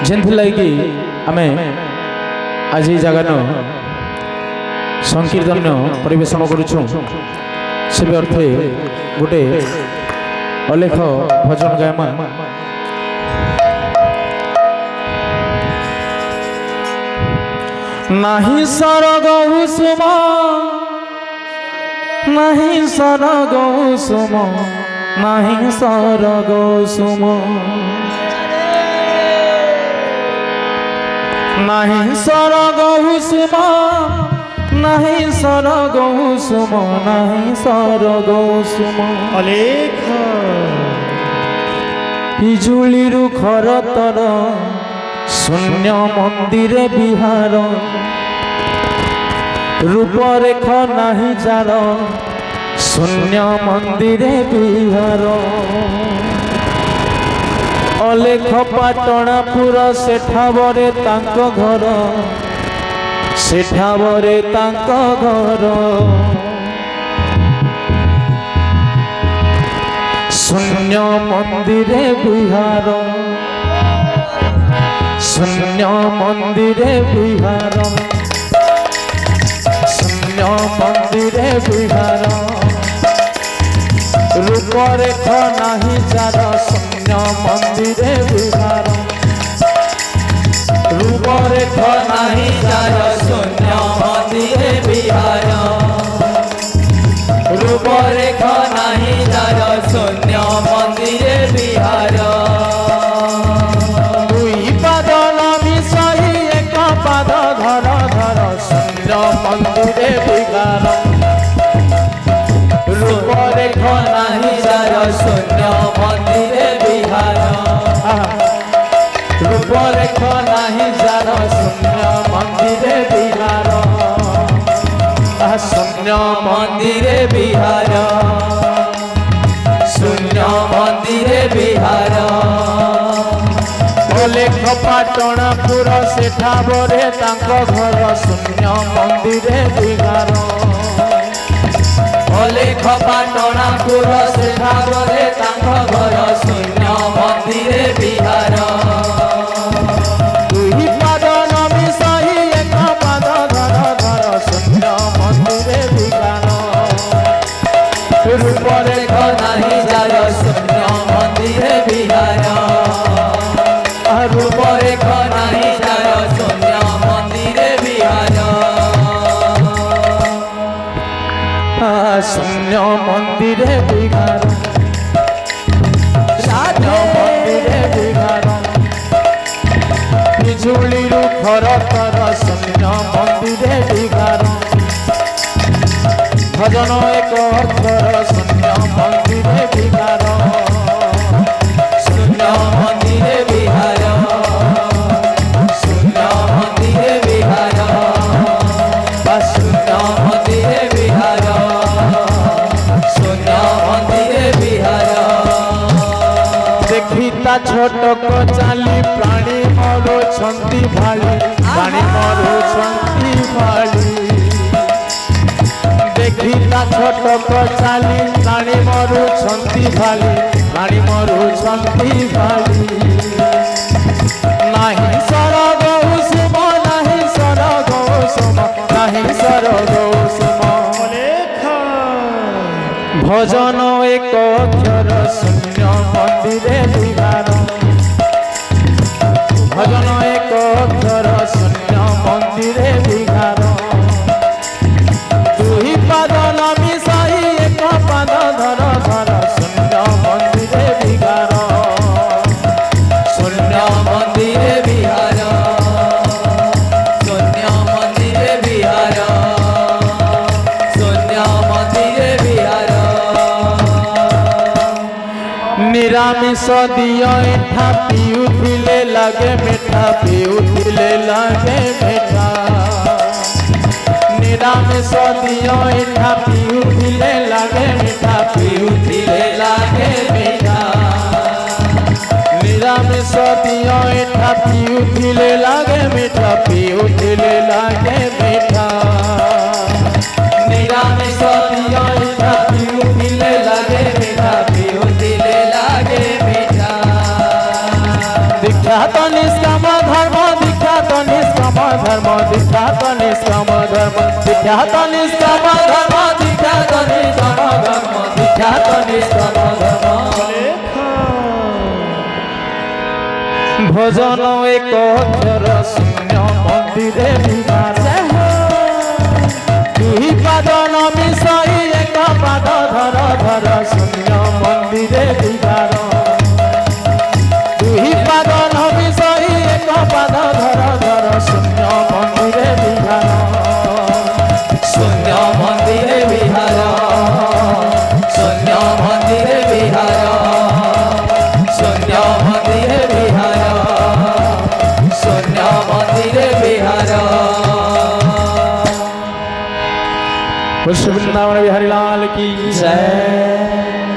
ଯେନ୍ଥିଲାଗି ଆମେ ଆଜି ଏହି ଜାଗାନ ସଂକୀର୍ତ୍ତନ ପରିବେଷଣ କରୁଛୁ ସେ ଅର୍ଥେ ଗୋଟେ ଅଲେଖ ଭଜନ ଗାୟମା ନାହିଁ ସରଗ ଉଷୁମ ନାହିଁ ସରଗ ଉଷୁମ ନାହିଁ ସରଗ ଉଷୁମ ନାହିଁ ସରଗ ଉଷୁମ ନାହିଁ ସରଗ ଉଷୁମ ନାହିଁ ସରଗ ଉଷୁମ ଅଲେଖ ପିଜୁଳିରୁ ଖରତର ଶୂନ୍ୟ ମନ୍ଦିରେ ବିହାର ରୂପରେଖ ନାହିଁ ଯାର ଶୂନ୍ୟ ମନ୍ଦିରେ ବିହାର ଅଲେଖ ପାଟଣାପୁର ସେଠାବରେ ତାଙ୍କ ଘର ସେଠାବରେ ତାଙ୍କ ଘର ଶୂନ୍ୟ ମନ୍ଦିରେ ବିହାର ଶୂନ୍ୟ ମନ୍ଦିରେ ବିହାର ଶୂନ୍ୟ ମନ୍ଦିରେ ବିହାର ରୂପରେଖ ନାହିଁ ଯାର ଶୂନ୍ୟ ମନ୍ଦିରେ ବିହାର ରୂପରେଖ ନାହିଁ ଯାର ଶୂନ୍ୟ ମନ୍ଦିରେ ବିହାର ରୂପରେଖ ନାହିଁ ଯାର ଶୂନ୍ୟ ମନ୍ଦିରେ ବିହାର ଦୁଇ ପାଦ ମିଶାଇ ଏକ ପାଦ ଧର ଧର ଶୂନ୍ୟ ମନ୍ଦିରେ ବିହାର ରୂପରେଖ ନାହିଁ ଯାର ଶୂନ୍ୟ ମନ୍ଦିରେ ବିହାର ରୂପରେଖ ନାହିଁ ଯାର ଶୂନ୍ୟ ମନ୍ଦିରେ ବିହାର ଶୂନ୍ୟ ମନ୍ଦିରେ ବିହାର ଶୂନ୍ୟ ମନ୍ଦିରେ ବିହାର ଅଲେଖ ପାଟଣାପୁର ସେଠାବରେ ତାଙ୍କ ଘର ଶୂନ୍ୟ ମନ୍ଦିରେ ବିହାର ଅଲେଖ ପାଟଣାପୁର ସେଠାବରେ ତାଙ୍କ ଘର ଶୂନ୍ୟ ମନ୍ଦିରେ ବିହାର ଦୁଇ ପାଦ ମିଶାଇ ଏକ ପାଦ ଧର ଧର ଶୂନ୍ୟ ମନ୍ଦିରେ ବିହାର ରୂପରେଖ ନାହିଁ ଯାର ଶୂନ୍ୟ ମନ୍ଦିରେ ବିହାର ରୂପରେଖ ନାହିଁ ଯାର ଶୂନ୍ୟ ମନ୍ଦିରେ ବିହାର ଶୂନ୍ୟ ମନ୍ଦିରେ ବିହାର ଶୂନ୍ୟ ମନ୍ଦିରେ ବିହାର ବିଜୁଳିରୁ ଖରତର ଶୂନ୍ୟ ମନ୍ଦିରେ ବିହାର ଭଜନ ଏକ ଅକ୍ଷର ଶୂନ୍ୟ ମନ୍ଦିରେ ବିହାର ଶୂନ୍ୟ ମନ୍ଦିରେ ବିହାର ଶୂନ୍ୟ ମନ୍ଦିରେ ବିହାର ଶୂନ୍ୟ ମନ୍ଦିରେ ବିହାର ଶୂନ୍ୟ ମନ୍ଦିରେ ବିହାର ଦେଖି ତା ଛୋଟକ ଚାଲି ପ୍ରାଣୀ ମରୁଛନ୍ତି ଭାଳି ପ୍ରାଣୀ ମରୁଛନ୍ତି ଭାଳି ଦେଖି ତା ଛୋଟକ ଚାଲି ପ୍ରାଣୀ ମରୁଛନ୍ତି ଭାଳି ପ୍ରାଣୀ ମରୁଛନ୍ତି ଭାଳି ନାହିଁ ସରଗ ଉଷୁମ ନାହିଁ ସରଗ ଉଷୁମ ନାହିଁ ସରଗ ଉଷୁମ ଅଲେଖ ଭଜନ ଏକ ଅକ୍ଷର ଶୂନ୍ୟ ମନ୍ଦିରେ ବିହାର ଭଜନ ଏକ ଅକ୍ଷର ଶୂନ୍ୟ ମନ୍ଦିରେ ବିହାର ଦୁଇ ପାଦ ମିଶାଇ ଏକ ପାଦ ଧର ଧର ଶୂନ୍ୟ ମନ୍ଦିରେ ବିହାର ଶୂନ୍ୟ ମନ୍ଦିରେ ବିହାର ଶୂନ୍ୟ ମନ୍ଦିରେ ବିହାର ଶୂନ୍ୟ ମନ୍ଦିରେ ବିହାର ନିରାମିଷ ଦିଅ ଏଠା ପିଉଥିଲେ ଲାଗେ ମିଠା ପିଉଥିଲେ ଲାଗେ ମିଠା ନିରାମିଷ ଦିଅ ଏଠା ପିଉଥିଲେ ଲାଗେ ମିଠା ପିଉଥିଲେ ଲାଗେ ମିଠା ନିରାମିଷ ଦିଅ ଏଠା ପିଉଥିଲେ ଲାଗେ ମିଠା ପିଉଥିଲେ ଲାଗେ ମିଠା ନିରାମିଷ ଦିଅ ଏଠା ପିଉଥିଲେ ଲାଗେ ମିଠା ପିଉଥିଲେ ଲାଗେ ମିଠା विख्यात निष्काम धर्म विख्यात निष्काम धर्म विख्यात निष्काम धर्म विख्यात निष्काम धर्म विख्यात निष्काम धर्म विख्यात निष्काम धर्म भजन एक अक्षर शून्य मंदिरे विहार दुई पाद नमिसाई एक पाद धर धर शून्य मंदिरे विहार दुई पाद नमिसाई एक पाद धर धर शून्य मंदिरे विहार शून्य मंदिरे विहार शून्य मंदिरे विहार शून्य मंदिरे विहार शून्य मंदिरे विहार विश्व वृंदावन बिहारी लाल की जय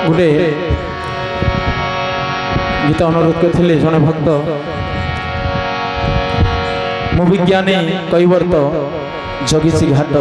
गोटे गीत अनुरोध करते जड़े भक्त मु विज्ञानी कैवर्त जगीसी घाट